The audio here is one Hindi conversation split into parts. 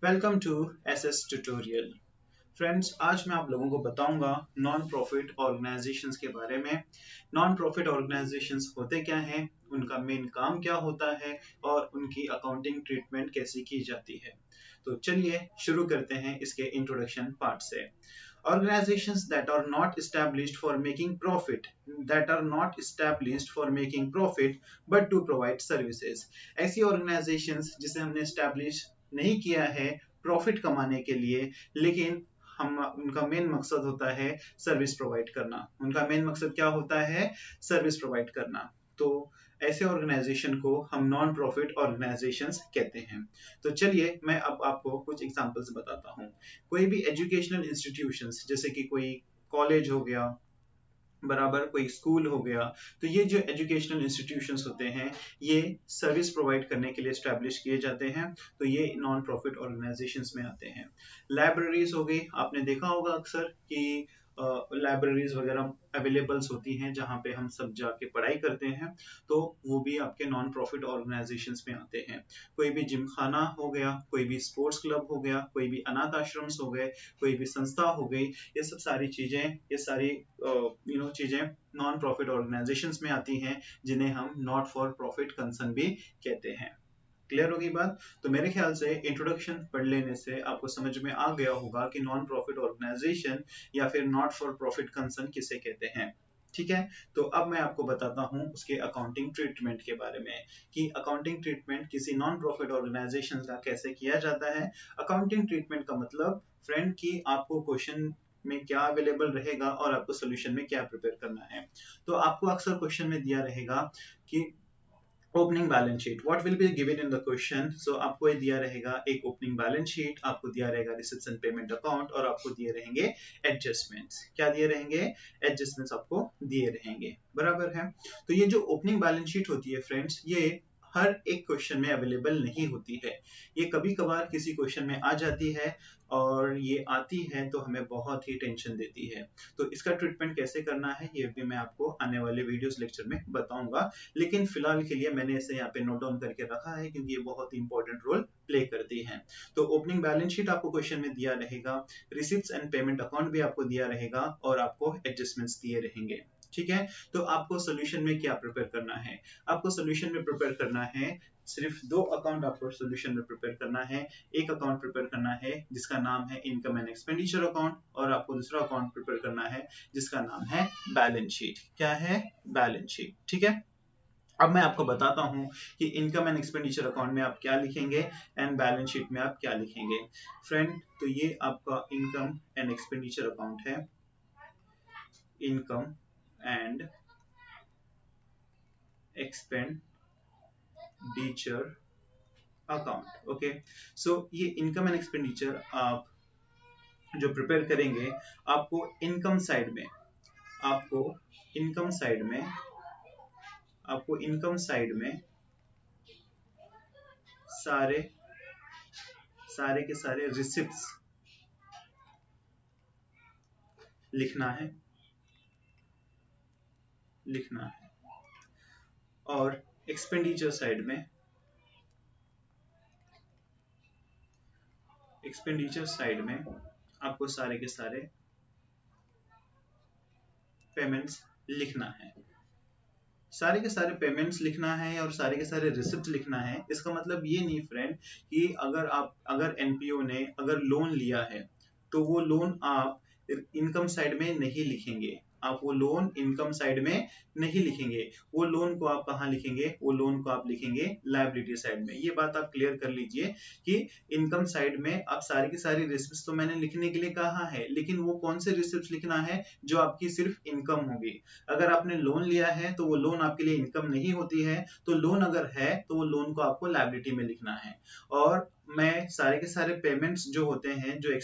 Welcome to SS tutorial. Friends, आज मैं आप लोगों को बताऊंगा नॉन प्रॉफिट ऑर्गेनाइजेशंस के बारे में। नॉन प्रॉफिट ऑर्गेनाइजेशंस होते क्या हैं, उनका मेन काम क्या होता है और उनकी अकाउंटिंग ट्रीटमेंट कैसे की जाती है। तो चलिए शुरू करते हैं इसके इंट्रोडक्शन पार्ट से। Organizations that are not established for making profit, but to provide services। ऐसी organizations जिसे हमने establish नहीं किया है प्रॉफिट कमाने के लिए, लेकिन हम उनका मेन मकसद होता है सर्विस प्रोवाइड करना। उनका मेन मकसद क्या होता है? सर्विस प्रोवाइड करना। तो ऐसे ऑर्गेनाइजेशन को हम नॉन प्रॉफिट ऑर्गेनाइजेशंस कहते हैं। तो चलिए मैं अब आपको कुछ एग्जांपल्स बताता हूँ। कोई भी एजुकेशनल इंस्टीट्यूशंस, जैसे कि कोई कॉलेज हो गया, बराबर कोई स्कूल हो गया, तो ये जो एजुकेशनल इंस्टीट्यूशंस होते हैं ये सर्विस प्रोवाइड करने के लिए स्टैब्लिश किए जाते हैं। तो ये नॉन प्रॉफिट ऑर्गेनाइजेशंस में आते हैं। लाइब्रेरीज हो गई, आपने देखा होगा अक्सर कि लाइब्रेरीज वगैरह अवेलेबल्स होती हैं जहाँ पे हम सब जाके पढ़ाई करते हैं, तो वो भी आपके नॉन प्रॉफिट ऑर्गेनाइजेशंस में आते हैं। कोई भी जिम खाना हो गया, कोई भी स्पोर्ट्स क्लब हो गया, कोई भी अनाथ आश्रम्स हो गए, कोई भी संस्था हो गई, ये सब सारी चीजें, ये सारी चीजें नॉन प्रॉफिट ऑर्गेनाइजेशंस में आती हैं, जिन्हें हम नॉट फॉर प्रॉफिट कंसर्न भी कहते हैं। क्लियर होगी बात? तो मेरे ख्याल से इंट्रोडक्शन पढ़ लेने से आपको समझ में आ गया होगा कि नॉन प्रॉफिट ऑर्गेनाइजेशन या फिर नॉट फॉर प्रॉफिट कंसर्न किसे कहते हैं। ठीक है, तो अब मैं आपको बताता हूं उसके अकाउंटिंग ट्रीटमेंट के बारे में कि अकाउंटिंग ट्रीटमेंट किसी नॉन प्रॉफिट ऑर्गेनाइजेशन का कैसे किया जाता है। अकाउंटिंग ट्रीटमेंट का मतलब फ्रेंड कि आपको क्वेश्चन में क्या अवेलेबल रहेगा और आपको सोल्यूशन में क्या प्रिपेयर करना है। तो आपको अक्सर क्वेश्चन में दिया रहेगा कि opening balance sheet, what will be given in the question. So आपको ये दिया रहेगा एक ओपनिंग बैलेंस शीट, आपको दिया रहेगा रिसिप्ट्स एंड पेमेंट अकाउंट, और आपको दिए रहेंगे एडजस्टमेंट्स। क्या दिए रहेंगे? एडजस्टमेंट्स आपको दिए रहेंगे, बराबर है। तो ये जो ओपनिंग बैलेंस शीट होती है फ्रेंड्स, ये हर एक क्वेश्चन में अवेलेबल नहीं होती है। ये कभी कभार किसी क्वेश्चन में आ जाती है, और ये आती है तो हमें बहुत ही टेंशन देती है। तो इसका ट्रीटमेंट कैसे करना है ये भी मैं आपको आने वाले वीडियोस लेक्चर में बताऊंगा, लेकिन फिलहाल के लिए मैंने इसे यहाँ पे नोट डाउन करके रखा है क्योंकि ये बहुत ही इंपॉर्टेंट रोल प्ले करती है। तो ओपनिंग बैलेंस शीट आपको क्वेश्चन में दिया रहेगा, रिसिप्ट्स एंड पेमेंट अकाउंट भी आपको दिया रहेगा, और आपको एडजस्टमेंट्स दिए रहेंगे। ठीक है, तो आपको सोल्यूशन में क्या प्रिपेयर करना है? आपको सोल्यूशन में प्रिपेयर करना है सिर्फ दो अकाउंट। आपको सोल्यूशन में प्रिपेयर करना है, एक अकाउंट प्रिपेयर करना है जिसका नाम है इनकम एंड एक्सपेंडिचर अकाउंट, और आपको दूसरा अकाउंट प्रिपेयर करना है जिसका नाम है बैलेंस शीट। क्या है? Balance sheet. ठीक है, अब मैं आपको बताता हूं कि इनकम एंड एक्सपेंडिचर अकाउंट में आप क्या लिखेंगे एंड बैलेंस शीट में आप क्या लिखेंगे। फ्रेंड, तो ये आपका इनकम एंड एक्सपेंडिचर अकाउंट है, income and expenditure account. Okay, so ये इनकम एंड एक्सपेंडिचर आप जो प्रिपेयर करेंगे, आपको इनकम साइड में आपको इनकम साइड में आपको इनकम साइड में सारे सारे के सारे रिसिप्ट्स लिखना है, और एक्सपेंडिचर साइड में आपको सारे के सारे पेमेंट्स लिखना है। सारे के सारे पेमेंट्स लिखना है और सारे के सारे रिसिप्ट लिखना है। इसका मतलब ये नहीं फ्रेंड कि अगर एनपीओ ने अगर लोन लिया है तो वो लोन आप इनकम साइड में नहीं लिखेंगे। आप वो लोन इनकम साइड में नहीं लिखेंगे। वो लोन को आप कहाँ लिखेंगे? वो लोन को आप लिखेंगे लायबिलिटी साइड में। ये बात आप क्लियर कर लीजिए कि इनकम साइड में आप सारी की सारी रिसिप्ट्स तो मैंने लिखने के लिए कहा है, लेकिन वो कौन से रिसिप्ट्स लिखना है? जो आपकी सिर्फ इनकम होगी। अगर आपने लोन लिया है तो वो लोन आपके लिए इनकम नहीं होती है, तो लोन अगर है तो वो लोन को आपको लायबिलिटी में लिखना है। और मैं सारे के सारे पेमेंट्स जो होते हैं जो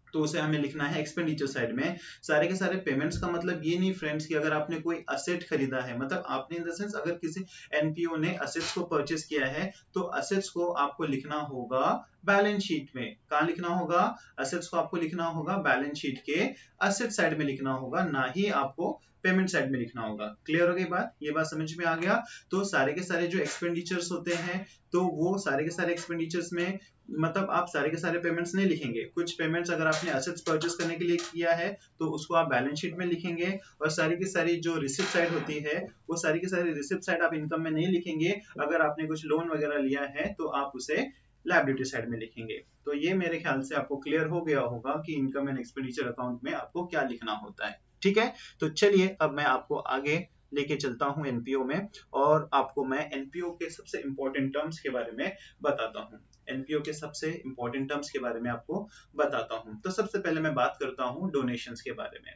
तो उसे हमें लिखना है एक्सपेंडिचर साइड में। सारे के सारे पेमेंट्स का मतलब ये नहीं फ्रेंड्स कि अगर आपने कोई असेट खरीदा है, मतलब आपने इन द सेंस अगर किसी एनपीओ ने असेट्स को परचेस किया है तो असेट्स को आपको लिखना होगा बैलेंस शीट में। कहां लिखना होगा? असेट्स को आपको लिखना होगा बैलेंस शीट के असेट साइड में लिखना होगा, ना ही आपको पेमेंट साइड में लिखना होगा। क्लियर हो गई बात? ये बात समझ में आ गया? तो सारे के सारे जो एक्सपेंडिचर्स होते हैं तो वो सारे के सारे एक्सपेंडिचर्स में मतलब आप सारे के सारे पेमेंट्स नहीं लिखेंगे। कुछ पेमेंट्स अगर आपने असेट्स परचेस करने के लिए किया है तो उसको आप बैलेंस शीट में लिखेंगे, और सारी की सारी जो रिसिप्ट साइड होती है वो सारी की सारी रिसिप्ट साइड आप इनकम में नहीं लिखेंगे। अगर आपने कुछ लोन वगैरह लिया है तो आप उसे लायबिलिटी साइड में लिखेंगे। तो ये मेरे ख्याल से आपको क्लियर हो गया होगा कि इनकम एंड एक्सपेंडिचर अकाउंट में आपको क्या लिखना होता है। ठीक है, तो चलिए अब मैं आपको आगे लेके चलता हूं एनपीओ में, और आपको मैं एनपीओ के सबसे इंपॉर्टेंट टर्म्स के बारे में बताता हूं। एनपीओ के सबसे इंपॉर्टेंट टर्म्स के बारे में आपको बताता हूं। तो सबसे पहले मैं बात करता हूं डोनेशंस के बारे में।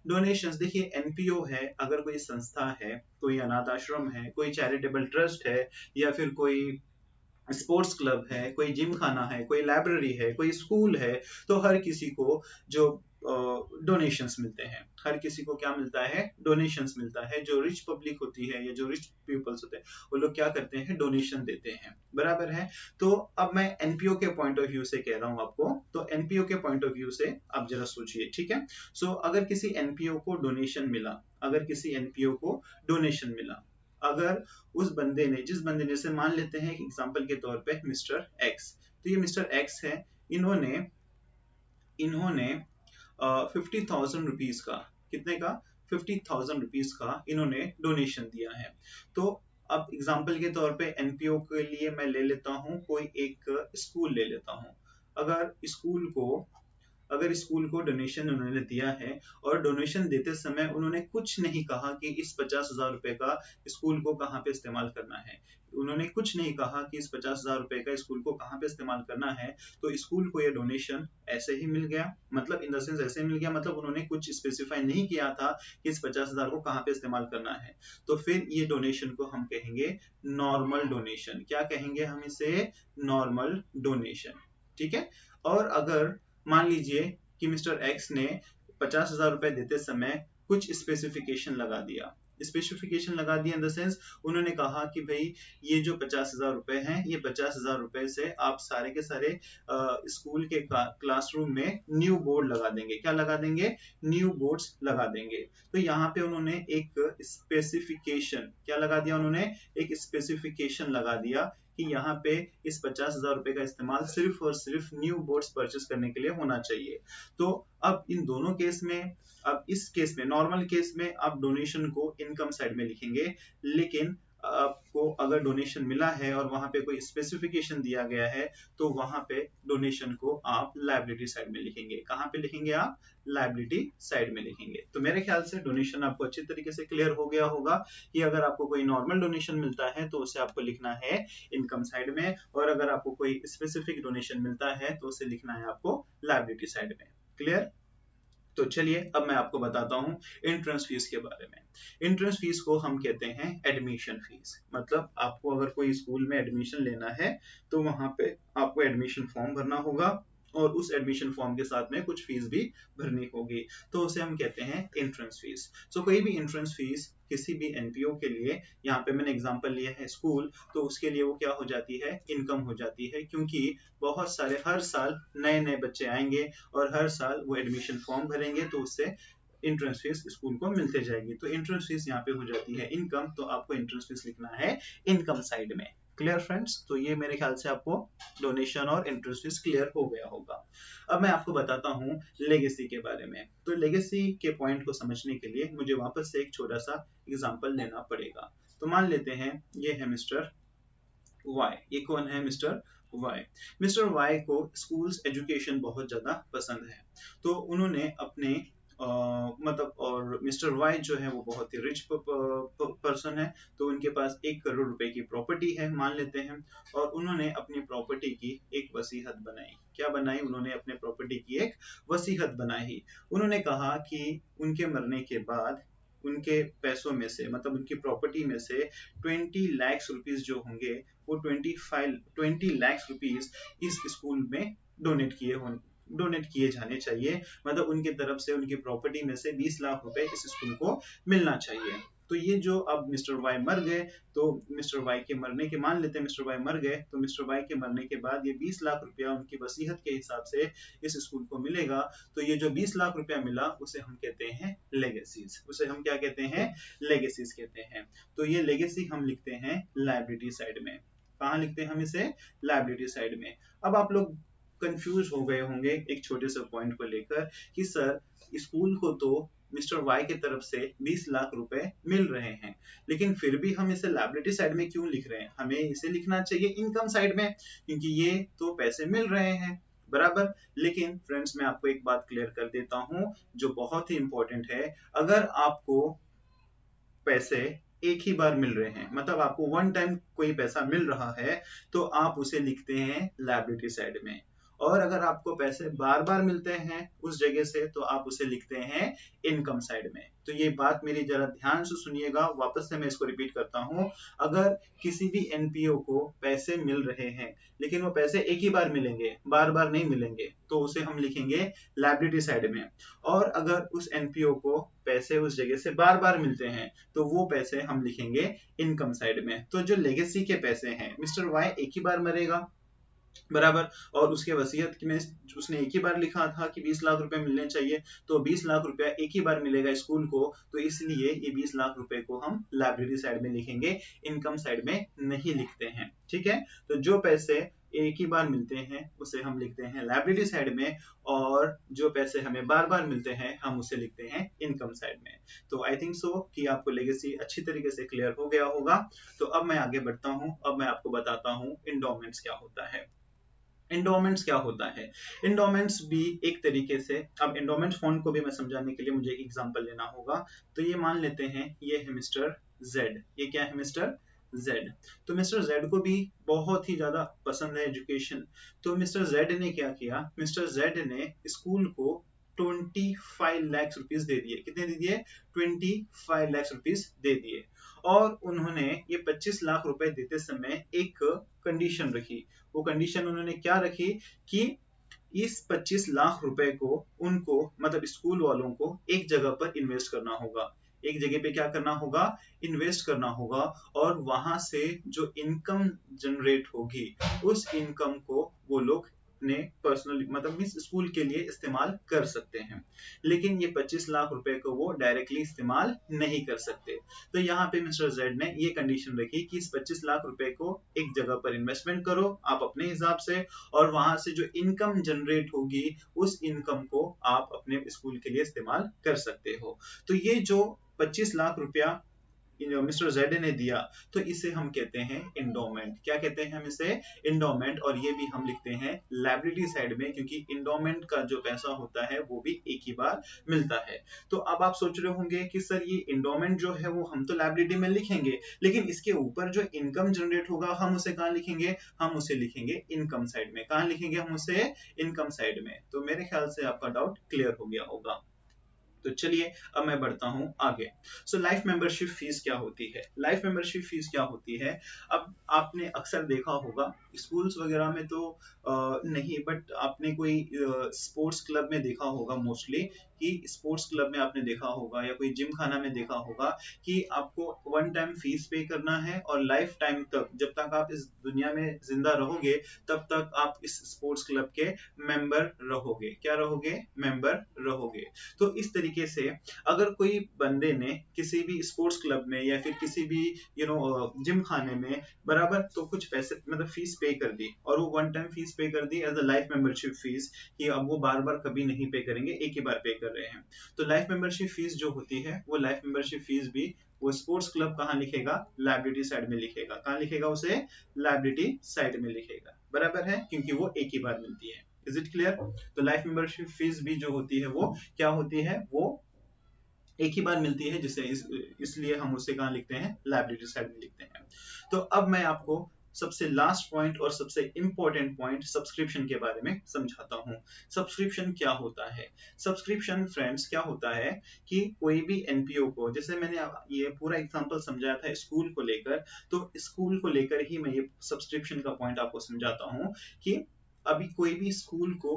डोनेशंस, देखिए एनपीओ है, अगर कोई संस्था है, कोई अनाथ आश्रम है, कोई चैरिटेबल ट्रस्ट है, या फिर कोई स्पोर्ट्स क्लब है, कोई जिम खाना है, कोई लाइब्रेरी है, कोई स्कूल है, तो हर किसी को जो डोनेशंस मिलते हैं, हर किसी को क्या मिलता है? डोनेशंस मिलता है। जो रिच पब्लिक होती है या जो रिच पीपल्स होते हैं वो लोग क्या करते हैं? डोनेशन देते हैं, बराबर है। तो अब मैं एनपीओ के पॉइंट ऑफ व्यू से कह रहा हूं आपको, तो एनपीओ के पॉइंट ऑफ व्यू से आप जरा सोचिए, ठीक है। सो अगर किसी एनपीओ को डोनेशन मिला, अगर किसी एनपीओ को डोनेशन मिला, अगर उस बंदे ने, जिस बंदे ने, से मान लेते हैं एग्जांपल के तौर पे मिस्टर एक्स, तो ये मिस्टर एक्स है, इन्होंने 50,000 रुपीज का, कितने का? 50,000 रुपीज का इन्होंने डोनेशन दिया है। तो अब एग्जांपल के तौर पे एनपीओ के लिए मैं ले लेता हूं कोई एक स्कूल ले लेता हूं। अगर स्कूल को डोनेशन उन्होंने दिया है, और डोनेशन देते समय उन्होंने कुछ नहीं कहा कि इस 50,000 रुपए का स्कूल को कहाँ पे इस्तेमाल करना है, उन्होंने कुछ नहीं कहा कि इस 50,000 रुपए का स्कूल को कहाँ पे इस्तेमाल करना है, तो स्कूल को ये डोनेशन ऐसे ही मिल गया। मतलब इन द सेंस ऐसे मिल गया, मतलब उन्होंने कुछ स्पेसिफाई नहीं किया था कि इस 50,000 को कहाँ पे इस्तेमाल करना है। तो फिर ये डोनेशन को हम कहेंगे नॉर्मल डोनेशन। क्या कहेंगे हम इसे? नॉर्मल डोनेशन, ठीक है। और अगर मान लीजिए कि मिस्टर एक्स ने 50,000 रुपए देते समय कुछ स्पेसिफिकेशन लगा दिया, इन द सेंस उन्होंने कहा कि भाई ये जो 50,000 रुपए हैं, ये 50,000 रुपए से आप सारे के सारे स्कूल के क्लासरूम में न्यू बोर्ड लगा देंगे। क्या लगा देंगे? न्यू बोर्ड्स लगा देंगे। तो यहाँ पे उन्होंने एक स्पेसिफिकेशन क्या लगा दिया? उन्होंने एक स्पेसिफिकेशन लगा दिया कि यहाँ पे इस 50,000 रुपए का इस्तेमाल सिर्फ और सिर्फ न्यू बोर्ड्स परचेस करने के लिए होना चाहिए। तो अब इन दोनों केस में, अब इस केस में, नॉर्मल केस में आप डोनेशन को इनकम साइड में लिखेंगे, लेकिन आपको अगर डोनेशन मिला है और वहां पे कोई स्पेसिफिकेशन दिया गया है तो वहां पे डोनेशन को आप लायबिलिटी साइड में लिखेंगे। कहां पे लिखेंगे आप? लायबिलिटी साइड में लिखेंगे। तो मेरे ख्याल से डोनेशन आपको अच्छी तरीके से क्लियर हो गया होगा कि अगर आपको कोई नॉर्मल डोनेशन मिलता है तो उसे आपको लिखना है इनकम साइड में, और अगर आपको कोई स्पेसिफिक डोनेशन मिलता है तो उसे लिखना है आपको लायबिलिटी साइड में। क्लियर? तो चलिए अब मैं आपको बताता हूं एंट्रेंस फीस के बारे में। एंट्रेंस फीस को हम कहते हैं एडमिशन फीस। मतलब आपको अगर कोई स्कूल में एडमिशन लेना है तो वहां पे आपको एडमिशन फॉर्म भरना होगा, और उस एडमिशन फॉर्म के साथ में कुछ फीस भी भरनी होगी, तो उसे हम कहते हैं एंट्रेंस फीस। सो कोई भी एंट्रेंस फीस किसी भी एनपीओ के लिए, यहाँ पे मैंने एग्जांपल लिया है स्कूल, तो उसके लिए वो क्या हो जाती है? इनकम हो जाती है, क्योंकि बहुत सारे हर साल नए नए बच्चे आएंगे और हर साल वो एडमिशन फॉर्म भरेंगे, तो उससे एंट्रेंस फीस स्कूल को मिलते जाएगी। तो एंट्रेंस फीस यहाँ पे हो जाती है इनकम, तो आपको एंट्रेंस फीस लिखना है इनकम साइड में। Clear friends? तो ये मेरे ख्याल से आपको डोनेशन और इंटरेस्ट फीस क्लियर हो गया होगा। अब मैं आपको बताता हूँ लेगेसी के बारे में। तो लेगेसी के पॉइंट को समझने के लिए मुझे वापस से एक छोटा सा एग्जांपल लेना पड़ेगा। तो मान लेते हैं ये है मिस्टर वाई। ये कौन है? Mister Y. मिस्टर वाई को स्कूल्स एजुकेशन बहुत ज्यादा पसंद है, तो उन्होंने अपने मतलब, और मिस्टर वाई जो है वो बहुत ही रिच पर्सन है, तो उनके पास 1 करोड़ रुपए की प्रॉपर्टी है मान लेते हैं, और उन्होंने अपनी प्रॉपर्टी की एक वसीयत बनाई। क्या बनाई? उन्होंने अपने प्रॉपर्टी की एक वसीयत बनाई। उन्होंने कहा कि उनके मरने के बाद उनके पैसों में से, मतलब उनकी प्रॉपर्टी में से 20 लाख रुपीस जो होंगे वो 20 लाख रुपीस इस स्कूल में डोनेट किए जाने चाहिए। मतलब उनकी तरफ से उनकी प्रॉपर्टी में से 20 लाख रुपए इस स्कूल को मिलना चाहिए। तो ये जो अब मिस्टर वाई मर गए, तो मिस्टर वाई के मरने के, मान लेते हैं मिस्टर वाई मर गए, तो मिस्टर वाई के मरने के बाद ये 20 लाख रुपया उनकी वसीयत के हिसाब से इस स्कूल को मिलेगा। तो ये जो 20 लाख रुपया मिला उसे हम कहते हैं लेगेसीज, उसे हम क्या कहते हैं, लेगेसीज कहते हैं। तो ये लेगेसी हम लिखते हैं लायबिलिटी साइड में। कहाँ लिखते हैं हम इसे, लायबिलिटी साइड में। अब आप लोग कंफ्यूज हो गए होंगे एक छोटे से पॉइंट को लेकर कि सर स्कूल को तो मिस्टर वाई की तरफ से 20 लाख रुपए मिल रहे हैं, लेकिन फिर भी हम इसे लायबिलिटी साइड में क्यों लिख रहे हैं, हमें इसे लिखना चाहिए इनकम साइड में, क्योंकि ये तो पैसे मिल रहे हैं, बराबर। लेकिन फ्रेंड्स मैं आपको एक बात क्लियर कर देता हूं जो बहुत ही इंपॉर्टेंट है, अगर आपको पैसे एक ही बार मिल रहे हैं, मतलब आपको वन टाइम कोई पैसा मिल रहा है, तो आप उसे लिखते हैं लायबिलिटी साइड में। और अगर आपको पैसे बार बार मिलते हैं उस जगह से, तो आप उसे लिखते हैं इनकम साइड में। तो ये बात मेरी जरा ध्यान से सुनिएगा, वापस से मैं इसको रिपीट करता हूं। अगर किसी भी एनपीओ को पैसे मिल रहे हैं, लेकिन वो पैसे एक ही बार मिलेंगे, बार बार नहीं मिलेंगे, तो उसे हम लिखेंगे लायबिलिटी साइड में। और अगर उस एनपीओ को पैसे उस जगह से बार बार मिलते हैं, तो वो पैसे हम लिखेंगे इनकम साइड में। तो जो लेगेसी के पैसे हैं, मिस्टर वाई एक ही बार मरेगा, बराबर, और उसके वसीयत में उसने एक ही बार लिखा था कि 20 लाख रुपए मिलने चाहिए, तो 20 लाख रुपया एक ही बार मिलेगा स्कूल को, तो इसलिए ये 20 लाख रुपए को हम लायबिलिटी साइड में लिखेंगे, इनकम साइड में नहीं लिखते हैं, ठीक है। तो जो पैसे एक ही बार मिलते हैं उसे हम लिखते हैं लायबिलिटी साइड में, और जो पैसे हमें बार बार मिलते हैं हम उसे लिखते हैं इनकम साइड में। तो आई थिंक सो कि आपको लेगेसी अच्छी तरीके से क्लियर हो गया होगा। तो अब मैं आगे बढ़ता हूं, अब मैं आपको बताता हूं इंडोमेंट्स क्या होता है। इंडोमेंट्स क्या होता है, इंडोमेंट्स भी एक तरीके से, अब इंडोमेंट फंड को भी मैं समझाने के लिए मुझे एक एग्जांपल लेना होगा। तो ये मान लेते हैं ये है मिस्टर जेड, ये क्या है मिस्टर जेड। तो मिस्टर जेड को भी बहुत ही ज्यादा पसंद है एजुकेशन, तो मिस्टर जेड ने क्या किया, मिस्टर जेड ने स्कूल को 25 लाख रुपीस दे दिए। कितने दे दिए, 25 लाख रुपीस दे दिए। और उन्होंने ये 25 लाख रुपए देते समय एक कंडीशन रखी। वो कंडीशन उन्होंने क्या रखी कि इस 25 लाख रुपए को उनको, मतलब स्कूल वालों को एक जगह पर इन्वेस्ट करना होगा, एक जगह पे क्या करना होगा, इन्वेस्ट करना होगा, और वहां से जो इनकम जनरेट होगी उस इनकम को वो लोग अपने पर्सनल, मतलब इस स्कूल के लिए इस्तेमाल कर सकते हैं। लेकिन ये 25 लाख रुपए को वो डायरेक्टली इस्तेमाल नहीं कर सकते। तो यहाँ पे मिस्टर जेड ने ये कंडीशन रखी कि इस 25 लाख रुपए को एक जगह पर इन्वेस्टमेंट करो आप अपने हिसाब से, और वहां से जो इनकम जनरेट होगी उस इनकम को आप अपने स्कूल के लिए इस्तेमाल कर सकते हो। तो ये जो 25 लाख रुपया मिस्टर जेड ने दिया, तो इसे हम कहते हैं इंडोमेंट। क्या कहते हैं हम इसे, इंडोमेंट। और ये भी हम लिखते हैं लायबिलिटी साइड में, क्योंकि इंडोमेंट का जो पैसा होता है वो भी एक ही बार मिलता है। तो अब आप सोच रहे होंगे कि सर ये इंडोमेंट जो है वो हम तो लायबिलिटी में लिखेंगे, लेकिन इसके ऊपर जो इनकम जनरेट होगा हम उसे कहाँ लिखेंगे, हम उसे लिखेंगे इनकम साइड में। कहाँ लिखेंगे हम उसे, इनकम साइड में। तो मेरे ख्याल से आपका डाउट क्लियर हो गया होगा। तो चलिए अब मैं बढ़ता हूं आगे। सो लाइफ मेंबरशिप फीस क्या होती है, लाइफ मेंबरशिप फीस क्या होती है। अब आपने अक्सर देखा होगा स्कूल्स वगैरह में तो नहीं, बट आपने कोई स्पोर्ट्स क्लब में देखा होगा मोस्टली, कि स्पोर्ट्स क्लब में आपने देखा होगा या कोई जिम खाना में देखा होगा कि आपको वन टाइम फीस पे करना है, और लाइफ टाइम तक, जब तक आप इस दुनिया में जिंदा रहोगे तब तक आप इस स्पोर्ट्स क्लब के मेंबर रहोगे। क्या रहोगे, मेंबर रहोगे। तो इस तरीके से अगर कोई बंदे ने किसी भी स्पोर्ट्स क्लब में या फिर किसी भी जिम खाने में बराबर तो कुछ पैसे, मतलब फीस पे कर दी, और वो वन टाइम फीस पे कर दी as a life membership fees, कि अब वो बार बार कभी नहीं पे करेंगे, एक ही बार पे कर रहे हैं। तो लाइफ मेंबरशिप फीस जो होती है, वो लाइफ मेंबरशिप फीस भी वो स्पोर्ट्स क्लब कहाँ लिखेगा, लायबिलिटी साइड में लिखेगा। कहाँ लिखेगा उसे, लायबिलिटी साइड में लिखेगा, बराबर है, क्योंकि वो एक ही बार मिलती है। Is it clear. तो लाइफ मेंबरशिप फीस भी जो होती है वो क्या होती है, वो एक ही बार मिलती है, जिसे इसलिए हम उसे कहाँ लिखते हैं, लायबिलिटी साइड में लिखते हैं। तो अब मैं आपको सबसे लास्ट पॉइंट और सबसे इंपॉर्टेंट पॉइंट सब्सक्रिप्शन के बारे में समझाता हूँ। सब्सक्रिप्शन क्या होता है, सब्सक्रिप्शन फ्रेंड्स क्या होता है कि कोई भी एनपीओ को, जैसे मैंने ये पूरा एग्जांपल समझाया था स्कूल को लेकर, तो स्कूल को लेकर ही मैं ये सब्सक्रिप्शन का पॉइंट आपको समझाता हूँ कि अभी कोई भी स्कूल को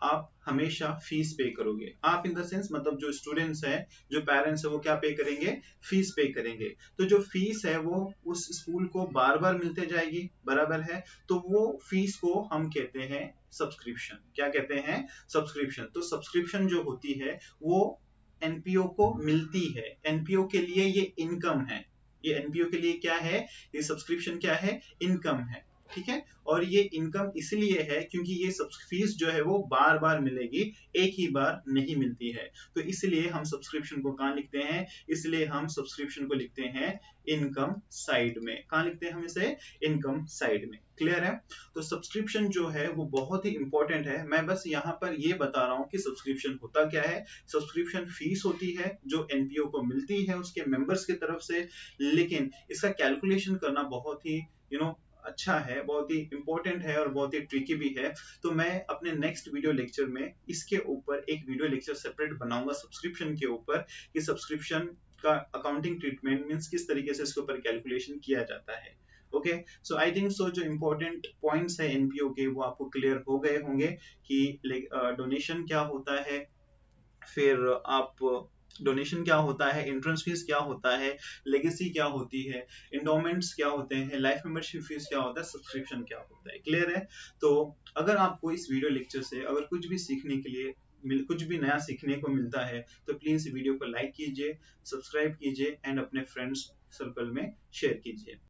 आप हमेशा फीस पे करोगे। आप इन द सेंस मतलब जो स्टूडेंट्स हैं, जो पेरेंट्स है, वो क्या पे करेंगे? फीस पे करेंगे। तो जो फीस है वो उस स्कूल को बार बार मिलते जाएगी, बराबर है। तो वो फीस को हम कहते हैं सब्सक्रिप्शन। क्या कहते हैं? सब्सक्रिप्शन। तो सब्सक्रिप्शन जो होती है वो एनपीओ को मिलती है। एनपीओ के लिए ये इनकम है। ये एनपीओ के लिए क्या है? ये सब्सक्रिप्शन क्या है? इनकम है। ठीक है। और ये इनकम इसलिए है क्योंकि ये फीस जो है वो बार बार मिलेगी, एक ही बार नहीं मिलती है। तो इसलिए हम सब्सक्रिप्शन को कहाँ लिखते हैं? इसलिए हम सब्सक्रिप्शन को लिखते हैं इनकम साइड में। कहाँ लिखते हैं हम इसे? इनकम साइड में। क्लियर है? तो सब्सक्रिप्शन जो है वो बहुत ही इंपॉर्टेंट है। मैं बस यहाँ पर ये बता रहा हूँ कि सब्सक्रिप्शन होता क्या है। सब्सक्रिप्शन फीस होती है जो एनपीओ को मिलती है उसके मेंबर्स की तरफ से, लेकिन इसका कैलकुलेशन करना बहुत ही अच्छा है, बहुत ही इंपॉर्टेंट है और बहुत ही ट्रिकी भी है। तो मैं अपने नेक्स्ट वीडियो लेक्चर में इसके ऊपर एक वीडियो लेक्चर सेपरेट बनाऊंगा सब्सक्रिप्शन के ऊपर, कि सब्सक्रिप्शन का अकाउंटिंग ट्रीटमेंट मींस किस तरीके से इसके ऊपर कैलकुलेशन किया जाता है। Okay, so I think so जो इंपॉर्टेंट पॉइंट्स है एनपीओ के वो आपको क्लियर हो गए होंगे कि डोनेशन क्या होता है, फिर आप डोनेशन क्या होता है, एंट्रेंस फीस क्या होता है, लेगेसी क्या होती है, इंडोमेंट्स क्या होते हैं, लाइफ मेंबरशिप फीस क्या होता है, सब्सक्रिप्शन क्या होता है। क्लियर है? तो अगर आपको इस वीडियो लेक्चर से अगर कुछ भी सीखने के लिए कुछ भी नया सीखने को मिलता है तो प्लीज वीडियो को लाइक कीजिए, सब्सक्राइब कीजिए एंड अपने फ्रेंड्स सर्कल में शेयर कीजिए।